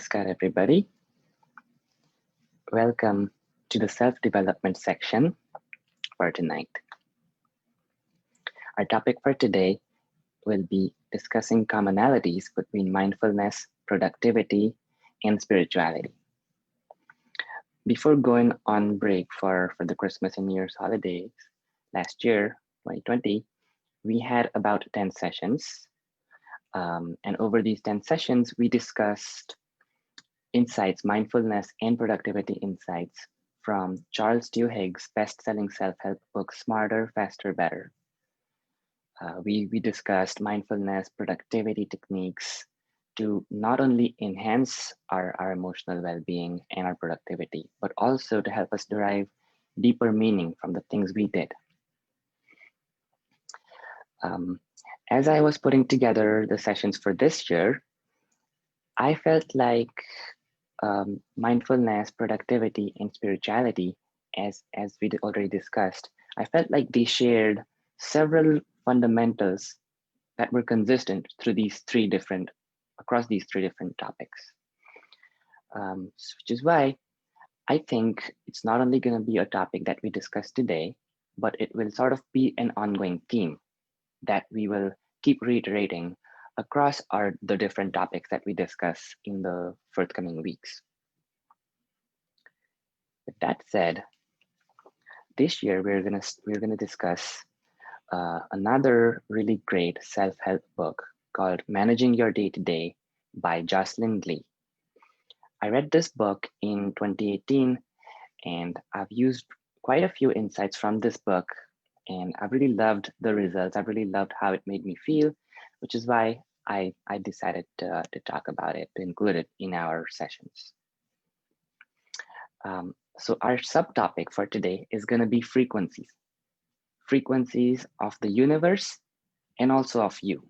Namaskar, everybody. Welcome to the self-development section for tonight. Our topic for today will be discussing commonalities between mindfulness, productivity, and spirituality. Before going on break for the Christmas and New Year's holidays, last year, 2020, we had about 10 sessions. And over these 10 sessions, we discussed insights, mindfulness, and productivity insights from Charles Duhigg's best-selling self-help book, Smarter, Faster, Better. We discussed mindfulness, productivity techniques to not only enhance our emotional well-being and our productivity, but also to help us derive deeper meaning from the things we did. As I was putting together the sessions for this year, I felt like mindfulness, productivity, and spirituality, as we already discussed, I felt like they shared several fundamentals that were consistent through across these three different topics. Which is why I think it's not only going to be a topic that we discuss today, but it will sort of be an ongoing theme that we will keep reiterating across the different topics that we discuss in the forthcoming weeks. With that said, this year we're gonna discuss another really great self-help book called Managing Your Day-to-Day by Jocelyn Glei. I read this book in 2018 and I've used quite a few insights from this book, and I've really loved the results. I've really loved how it made me feel, which is why I decided to talk about it, to include it in our sessions. So our subtopic for today is going to be frequencies. Frequencies of the universe and also of you.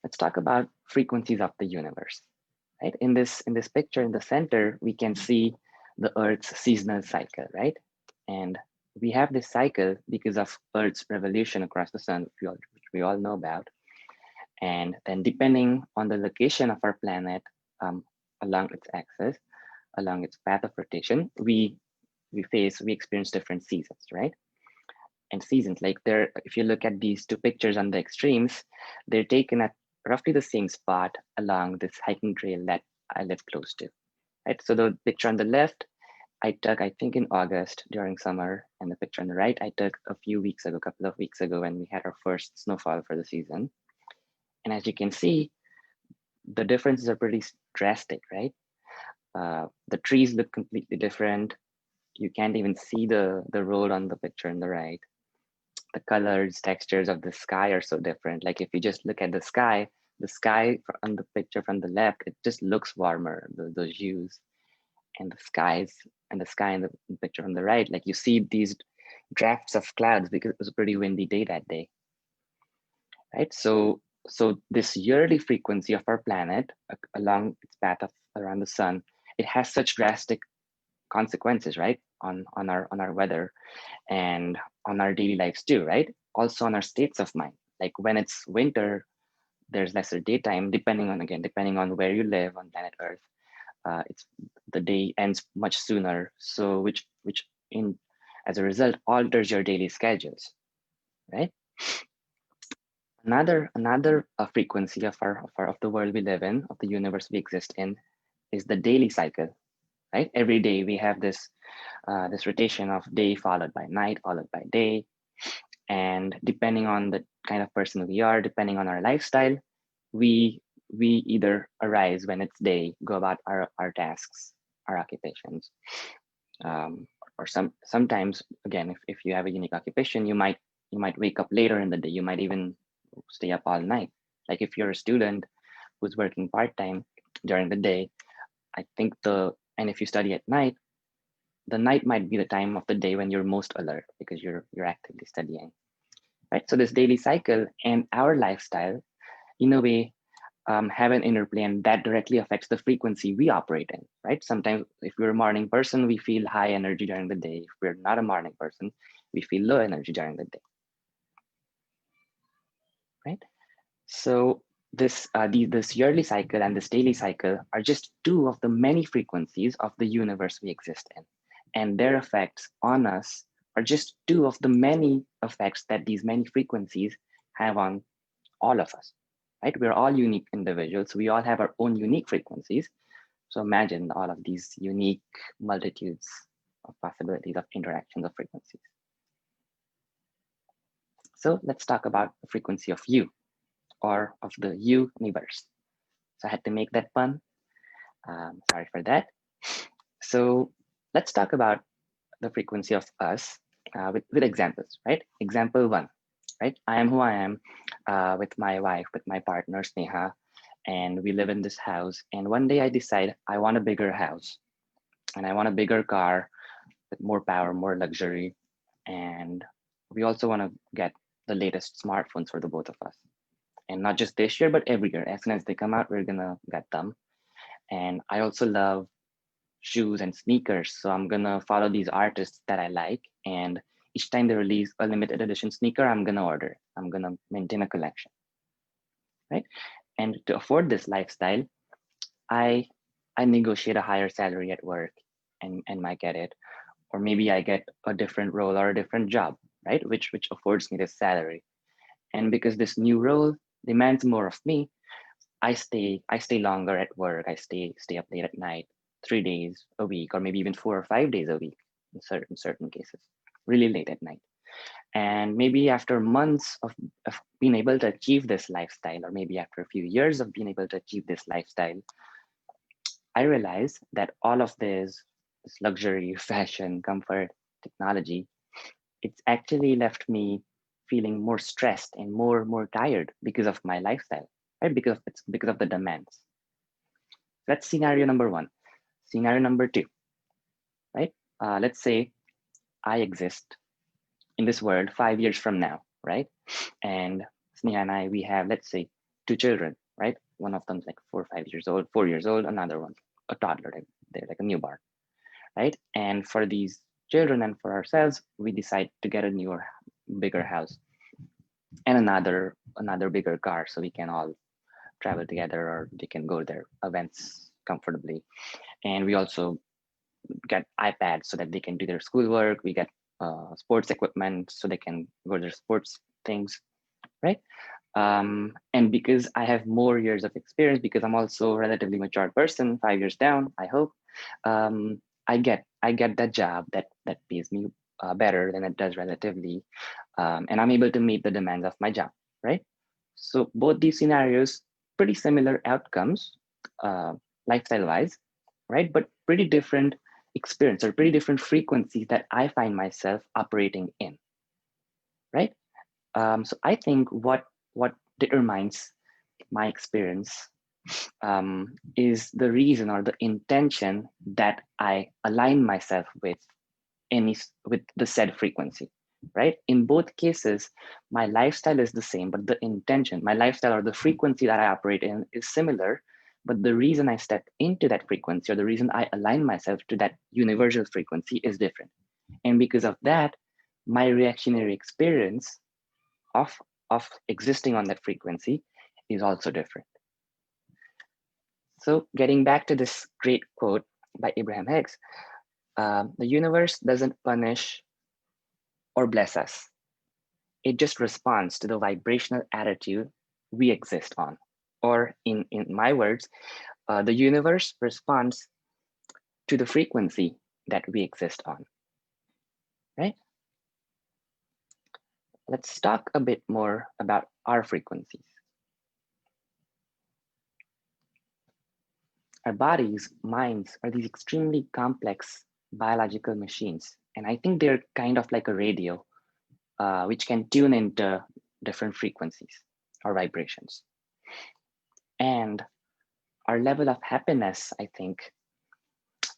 Let's talk about frequencies of the universe. Right? In this picture in the center, we can see the Earth's seasonal cycle, right? And we have this cycle because of Earth's revolution across the sun, which we all know about. And then depending on the location of our planet along its axis, along its path of rotation, we experience different seasons, right? And seasons, like if you look at these two pictures on the extremes, they're taken at roughly the same spot along this hiking trail that I live close to, right? So the picture on the left, I took, I think in August during summer, and the picture on the right, I took a couple of weeks ago when we had our first snowfall for the season. And as you can see, the differences are pretty drastic, right? The trees look completely different. You can't even see the road on the picture on the right. The colors, textures of the sky are so different. Like if you just look at the sky on the picture from the left, it just looks warmer, those hues. And the sky in the picture on the right, like you see these drafts of clouds because it was a pretty windy day that day, right? So this yearly frequency of our planet along its path around the sun, it has such drastic consequences, right? On our weather and on our daily lives too, right? Also on our states of mind. Like when it's winter, there's lesser daytime, depending on where you live on planet Earth. The day ends much sooner, so which as a result alters your daily schedules, right? Another frequency of the world we live in, of the universe we exist in, is the daily cycle, right? Every day we have this rotation of day followed by night followed by day, and depending on the kind of person we are, depending on our lifestyle, we either arise when it's day, go about our tasks, our occupations, or sometimes again, if you have a unique occupation, you might wake up later in the day. You might even stay up all night. Like if you're a student who's working part-time during the day, I think and if you study at night, the night might be the time of the day when you're most alert because you're actively studying, right? So this daily cycle and our lifestyle, in a way, have an interplay, and that directly affects the frequency we operate in, right? Sometimes if we're a morning person, we feel high energy during the day. If we're not a morning person, we feel low energy during the day, right? So this yearly cycle and this daily cycle are just two of the many frequencies of the universe we exist in, and their effects on us are just two of the many effects that these many frequencies have on all of us. Right? We're all unique individuals. We all have our own unique frequencies. So imagine all of these unique multitudes of possibilities of interactions of frequencies. So let's talk about the frequency of you, or of the universe. So I had to make that pun. Sorry for that. So let's talk about the frequency of us with examples, right? Example one, right? I am who I am with my wife, with my partner, Sneha, and we live in this house. And one day I decide I want a bigger house and I want a bigger car with more power, more luxury. And we also want to get the latest smartphones for the both of us. And not just this year, but every year. As soon as they come out, we're gonna get them. And I also love shoes and sneakers. So I'm gonna follow these artists that I like. And each time they release a limited edition sneaker, I'm gonna order. I'm gonna maintain a collection, right? And to afford this lifestyle, I I negotiate a higher salary at work and might get it. Or maybe I get a different role or a different job, right? Which affords me this salary. And because this new role demands more of me, I stay longer at work. I stay up late at night, 3 days a week, or maybe even 4 or 5 days a week in certain cases, really late at night. And maybe after months of being able to achieve this lifestyle, or maybe after a few years of being able to achieve this lifestyle, I realized that all of this luxury, fashion, comfort, technology, it's actually left me feeling more stressed and more tired because of my lifestyle, right? Because of the demands. That's scenario number one. Scenario number two, right? Let's say I exist in this world 5 years from now, right? And Sneha and I, we have, let's say, two children, right? One of them's like 4 or 5 years old, 4 years old, another one's a toddler, they're like a newborn, right? And for these children and for ourselves, we decide to get a newer, bigger house and another bigger car so we can all travel together or they can go to their events comfortably. And we also get iPads so that they can do their schoolwork. We get sports equipment so they can go to their sports things, right? And because I have more years of experience, because I'm also a relatively mature person, 5 years down, I hope, I get that job that pays me better than it does relatively, and I'm able to meet the demands of my job, right? So both these scenarios, pretty similar outcomes, uh, lifestyle wise, right? But pretty different experience or pretty different frequencies that I find myself operating in, right? So I think what determines my experience is the reason or the intention that I align myself with the said frequency, right? In both cases, my lifestyle is the same, but the intention, my lifestyle or the frequency that I operate in is similar. But the reason I step into that frequency or the reason I align myself to that universal frequency is different. And because of that, my reactionary experience of, of existing on that frequency is also different. So, getting back to this great quote by Abraham Hicks, the universe doesn't punish or bless us. It just responds to the vibrational attitude we exist on. Or, in my words, the universe responds to the frequency that we exist on, right? Let's talk a bit more about our frequencies. Our bodies, minds are these extremely complex biological machines. And I think they're kind of like a radio, which can tune into different frequencies or vibrations. And our level of happiness, I think,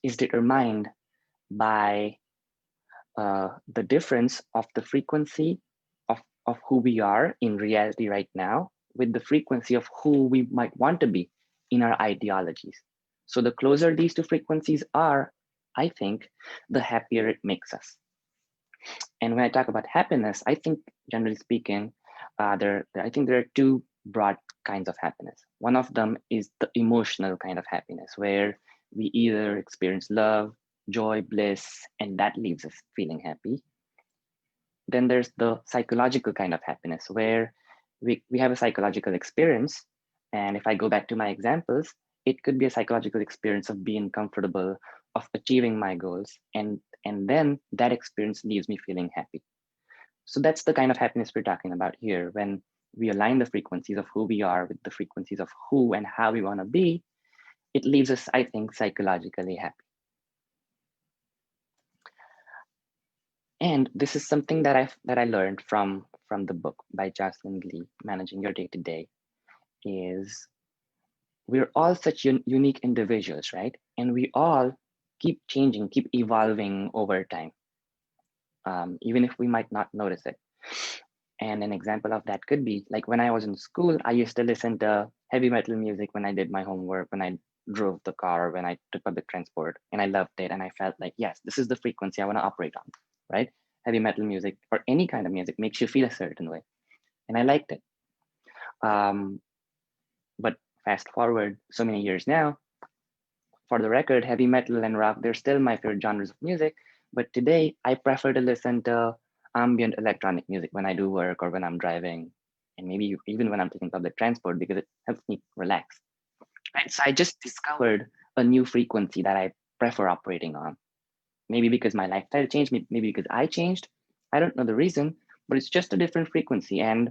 is determined by the difference of the frequency of who we are in reality right now with the frequency of who we might want to be in our ideologies. So the closer these two frequencies are, I think, the happier it makes us. And when I talk about happiness, I think, generally speaking, I think there are two broad kinds of happiness. One of them is the emotional kind of happiness, where we either experience love, joy, bliss, and that leaves us feeling happy. Then there's the psychological kind of happiness, where we have a psychological experience. And if I go back to my examples, it could be a psychological experience of being comfortable, of achieving my goals, and then that experience leaves me feeling happy. So that's the kind of happiness we're talking about here. When we align the frequencies of who we are with the frequencies of who and how we want to be, it leaves us, I think, psychologically happy. And this is something that I learned from the book by Jocelyn Glei, Managing Your Day to Day, is we're all such unique individuals, right? And we all keep changing, keep evolving over time, even if we might not notice it. And an example of that could be like when I was in school, I used to listen to heavy metal music when I did my homework, when I drove the car, when I took public transport, and I loved it. And I felt like, yes, this is the frequency I want to operate on, right? Heavy metal music or any kind of music makes you feel a certain way. And I liked it. But fast forward so many years now, for the record, heavy metal and rock, they're still my favorite genres of music. But today, I prefer to listen to ambient electronic music when I do work or when I'm driving, and maybe even when I'm taking public transport because it helps me relax. Right? So I just discovered a new frequency that I prefer operating on. Maybe because my lifestyle changed, maybe because I changed. I don't know the reason, but it's just a different frequency. And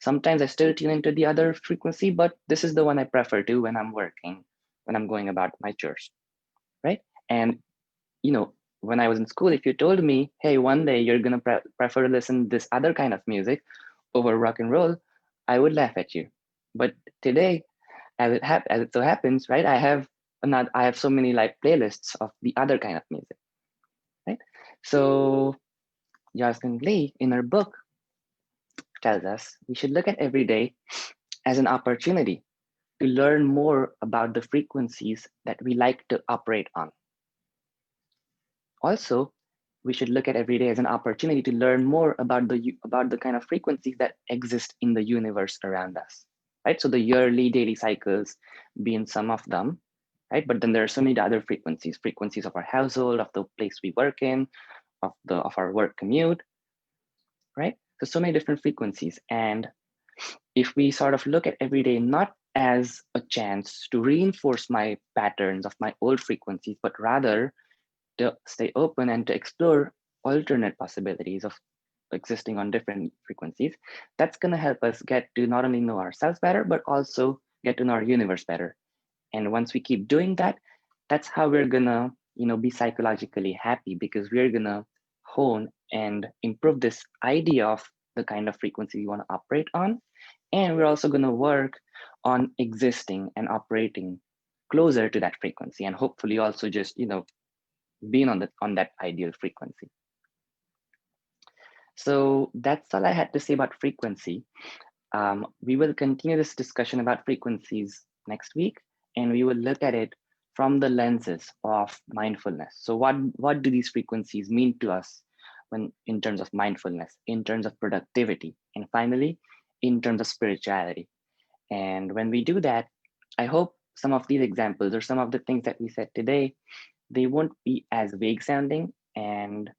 sometimes I still tune into the other frequency, but this is the one I prefer to when I'm working, when I'm going about my chores, right? And you know, when I was in school, if you told me, hey, one day you're gonna prefer to listen to this other kind of music over rock and roll, I would laugh at you. But today, as it so happens, right, I have so many like playlists of the other kind of music, right? So Jocelyn Glei in her book tells us we should look at every day as an opportunity to learn more about the frequencies that we like to operate on. Also, we should look at every day as an opportunity to learn more about the kind of frequencies that exist in the universe around us, right? So the yearly, daily cycles being some of them, right? But then there are so many other frequencies of our household, of the place we work in, of our work commute, right? So many different frequencies. And if we sort of look at every day not as a chance to reinforce my patterns of my old frequencies, but rather to stay open and to explore alternate possibilities of existing on different frequencies, that's going to help us get to not only know ourselves better, but also get to know our universe better. And once we keep doing that, that's how we're going to, be psychologically happy, because we're going to hone and improve this idea of the kind of frequency we want to operate on. And we're also going to work on existing and operating closer to that frequency, and hopefully also just, being on that ideal frequency. So that's all I had to say about frequency. We will continue this discussion about frequencies next week, and we will look at it from the lenses of mindfulness. So what do these frequencies mean to us when in terms of mindfulness, in terms of productivity, and finally, in terms of spirituality? And when we do that, I hope some of these examples or some of the things that we said today, they won't be as vague sounding. And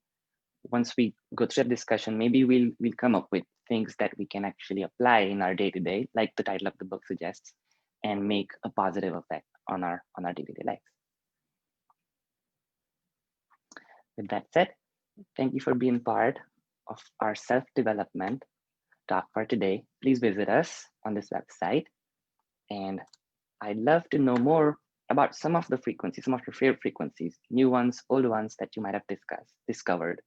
once we go through that discussion, maybe we'll come up with things that we can actually apply in our day to day, like the title of the book suggests, and make a positive effect on our day to day lives. With that said, thank you for being part of our self development talk for today. Please visit us on this website, and I'd love to know more about some of the frequencies, some of your favorite frequencies, new ones, old ones that you might have discovered.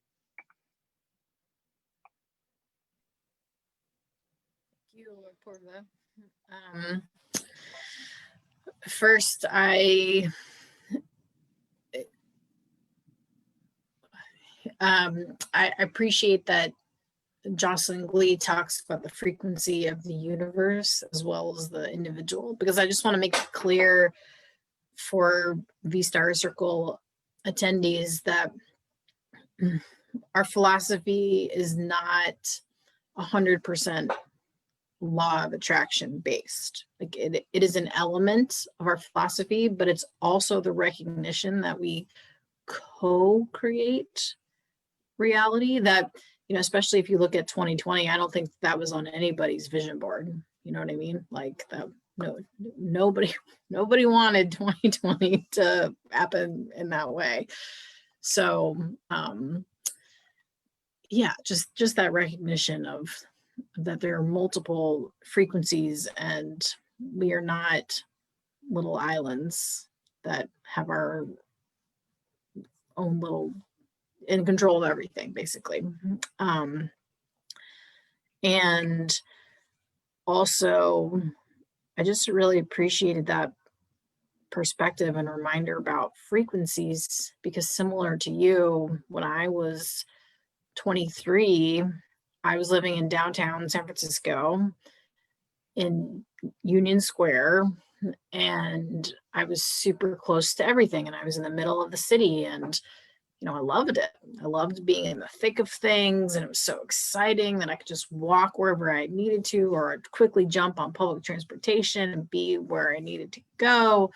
Thank you, Porva. First, I appreciate that Jocelyn Glei talks about the frequency of the universe as well as the individual, because I just want to make it clear for V-Star Circle attendees that our philosophy is not 100% law of attraction based. Like it is an element of our philosophy, but it's also the recognition that we co-create reality. That, you know, especially if you look at 2020, I don't think that was on anybody's vision board. You know what I mean? Like that, no, nobody wanted 2020 to happen in that way. So yeah, just that recognition of that there are multiple frequencies and we are not little islands that have our own little in control of everything, basically. And also, I just really appreciated that perspective and reminder about frequencies, because similar to you, when I was 23, I was living in downtown San Francisco in Union Square, and I was super close to everything, and I was in the middle of the city, and you know, I loved it. I loved being in the thick of things, and it was so exciting that I could just walk wherever I needed to, or I'd quickly jump on public transportation and be where I needed to go.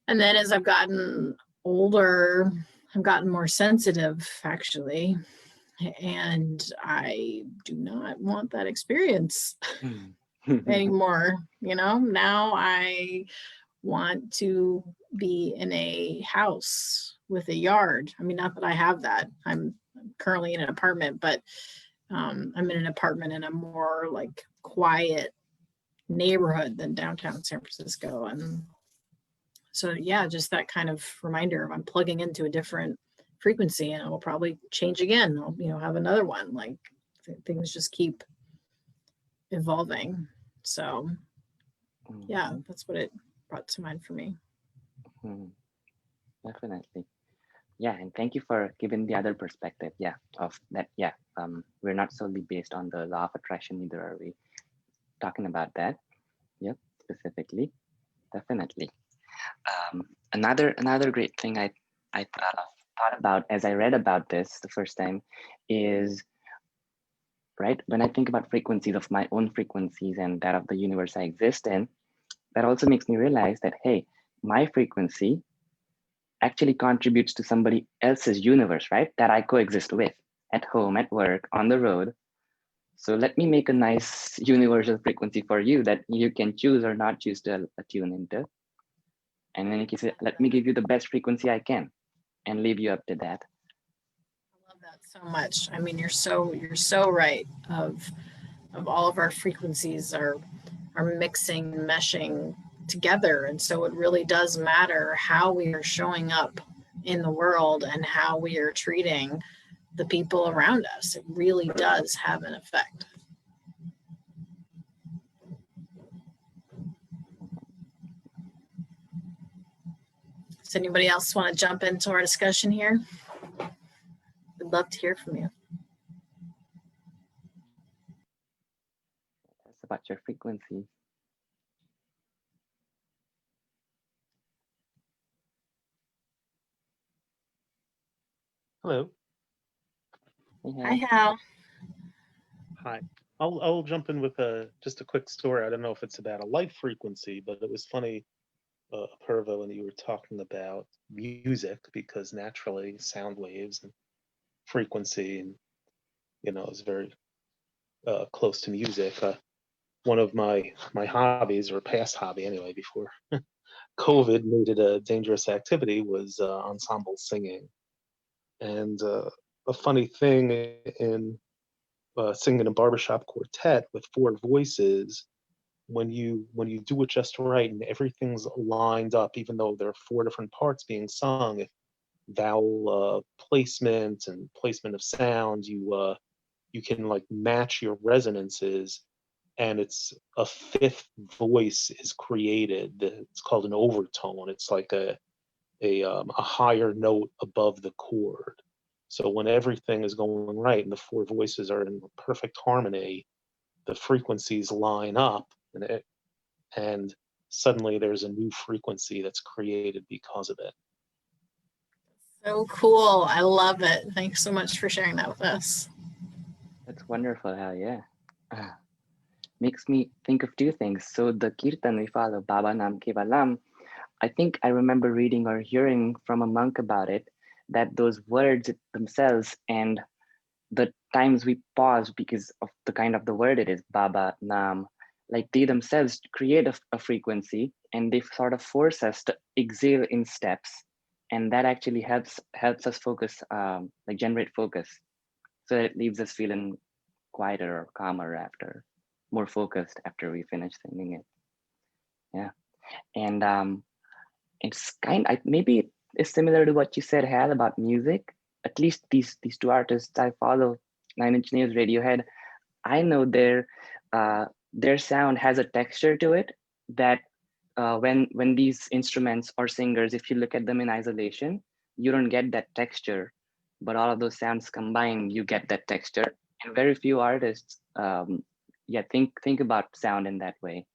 And then as I've gotten older, I've gotten more sensitive, actually, and I do not want that experience anymore. You know, now I want to be in a house with a yard. I mean, not that I have that. I'm currently in an apartment, but I'm in an apartment in a more like quiet neighborhood than downtown San Francisco. And so, yeah, just that kind of reminder of I'm plugging into a different frequency, and it will probably change again. I'll, you know, have another one. Like things just keep evolving. So, yeah, that's what it brought to mind for me. Definitely. Yeah, and thank you for giving the other perspective. Yeah, of that. Yeah, we're not solely based on the law of attraction, neither are we talking about that. Yep, specifically, definitely. Another great thing I thought about as I read about this the first time is, right, when I think about frequencies of my own frequencies and that of the universe I exist in, that also makes me realize that, hey, my frequency actually contributes to somebody else's universe, right? That I coexist with at home, at work, on the road. So let me make a nice universal frequency for you that you can choose or not choose to attune into. And then you can say, let me give you the best frequency I can and leave you up to that. I love that so much. I mean, you're so right. Of all of our frequencies are mixing, meshing together, and so it really does matter how we are showing up in the world and how we are treating the people around us. It really does have an effect. Does anybody else want to jump into our discussion here? I'd love to hear from you. That's about your frequency. Hello. Hi, Hal. Hi. I'll jump in with just a quick story. I don't know if it's about a light frequency, but it was funny, Purva, when you were talking about music, because naturally sound waves and frequency, and is very close to music. One of my hobbies, or past hobby anyway, before COVID made it a dangerous activity, was ensemble singing. And a funny thing in singing in a barbershop quartet with four voices, when you do it just right and everything's lined up, even though there are four different parts being sung, if vowel placement and placement of sound, you can like match your resonances, and it's a fifth voice is created. It's called an overtone. It's like a higher note above the chord. So when everything is going right and the four voices are in perfect harmony, the frequencies line up, and suddenly there's a new frequency that's created because of it. So cool. I love it. Thanks so much for sharing that with us. That's wonderful, Hal. Yeah. makes me think of two things. So the kirtan we follow, Baba Nam Kevalam, I think I remember reading or hearing from a monk about it, that those words themselves and the times we pause because of the kind of the word it is, Baba, Nam, like they themselves create a frequency, and they sort of force us to exhale in steps. And that actually helps us focus, like generate focus. So it leaves us feeling quieter or calmer after, more focused after we finish singing it. Yeah. And it's maybe it's similar to what you said, Hal, about music. At least these two artists I follow, Nine Inch Nails, Radiohead, I know their sound has a texture to it that when these instruments or singers, if you look at them in isolation, you don't get that texture. But all of those sounds combined, you get that texture. And very few artists, yeah, think about sound in that way.